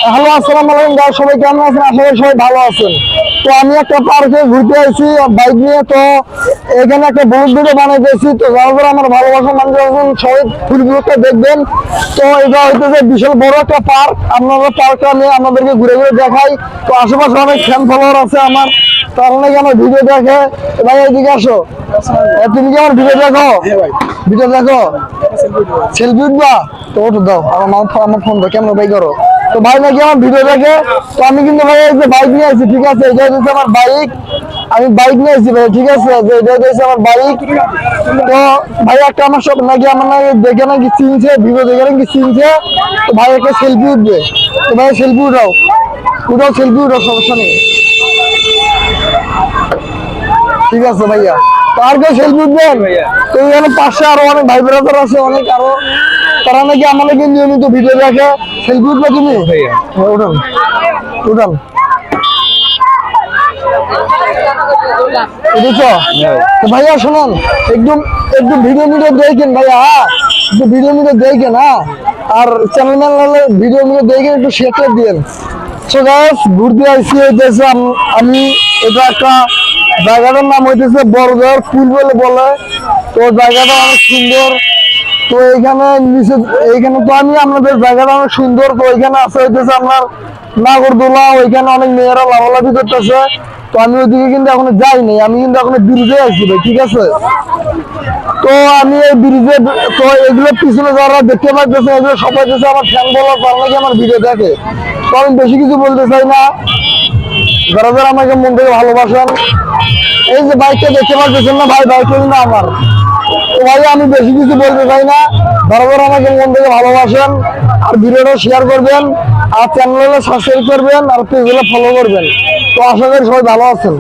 Hello, আসসালামু আলাইকুম guys, সবাই কেমন আছেন? আশা করি সবাই ভালো আছেন। তো আমি একটা পার্কে ঘুরতে আসছি বাইক নিয়ে। তো এখানে একটা ব্লগ ভিডিও বানাইতেছি। তো যারা যারা আমার ভালোবাসা মানুষ আছেন সবাই ফুল ভিডিওটা দেখবেন। তো এটা হইতেছে বিশাল বড় একটা পার্ক। আপনারা পার্কটা নিয়ে আপনাদেরকে ঘুরে ঘুরে দেখাই। তো আশেপাশে অনেক ফ্যান ফলোয়ার আছে আমার, তার নাকি আমার ভিডিও দেখে। ভাই এদিকে আসো। তুমি কি আমার ভিডিও দেখো? ভিডিও দেখো, সেলফি উঠবা? তো ওঠো দাও, আমার ফোন দাও, কেমন বাই করো। তো ভাই নাকি আমার ভিডিও দেখে। তো আমি কিন্তু ভাই এই যে বাইক নিয়ে আসছি, ঠিক আছে? এটা হচ্ছে আমার বাইক, আমি বাইক নিয়ে আসছি ভাই, ঠিক আছে? যে এটা হচ্ছে আমার বাইক। তো ভাই একটা আমার সব নাকি আমার নাকি দেখে নাকি চিনছে, ভিডিও দেখে নাকি চিনছে। তো ভাই একটা সেলফি উঠবে। তো ভাই সেলফি উঠাও, উঠাও সেলফি উঠাও, সমস্যা নেই, ঠিক আছে ভাইয়া। তো আর কেউ সেলফি উঠবেন? তো এখানে পাশে আরো অনেক ভাই ব্রাদার আছে, অনেক আরো, তারা নাকি আমাদেরকে নিয়মিত ভিডিও দেখে। সেলফি উঠবে তুমি? উঠান উঠান, বুঝছো? তো ভাইয়া শোনান, একদম একটু ভিডিও দেখেন ভাইয়া, হ্যাঁ একটু ভিডিও দেখেন, হ্যাঁ। আর চ্যানেল ম্যানেল ভিডিও দেখেন, একটু শেয়ার করে দিয়েন। সো গাইস, ঘুরতে আসছি হইতেছে আমি, এটা একটা জায়গাটার নাম হইতেছে বড়ঘর পুল বলে বলে। তো জায়গাটা অনেক সুন্দর। তো এইখানে নিচে, এইখানে তো আমি আপনাদের জায়গাটা অনেক সুন্দর। তো ওইখানে আছে হইতেছে আপনার নাগরদোলা, ওইখানে অনেক মেয়েরা লাভালাভি করতেছে। তো আমি ওইদিকে কিন্তু এখনো যাইনি, আমি কিন্তু এখনো ব্রিজে আসছি ভাই, ঠিক আছে? তো আমি এই ব্রিজে, তো এগুলো পিছনে যারা দেখতে পাইতেছে এগুলো সবাই হচ্ছে আমার ফ্যান বলার, তার নাকি আমার ভিডিও দেখে। তো আমি বেশি কিছু বলতে চাই না, যারা যারা আমাকে মন থেকে ভালোবাসেন। এই যে বাইকটা দেখতে পাচ্ছেন না ভাই, বাইকটা কিন্তু আমার। তো ভাই আমি বেশি কিছু বলতে চাই না, যারা যারা আমাকে মন থেকে ভালোবাসেন আর ভিডিওটা শেয়ার করবেন, আর চ্যানেলে সাবস্ক্রাইব করবেন, আর পেজগুলো ফলো করবেন। তো আশা করি সবাই ভালো আছেন।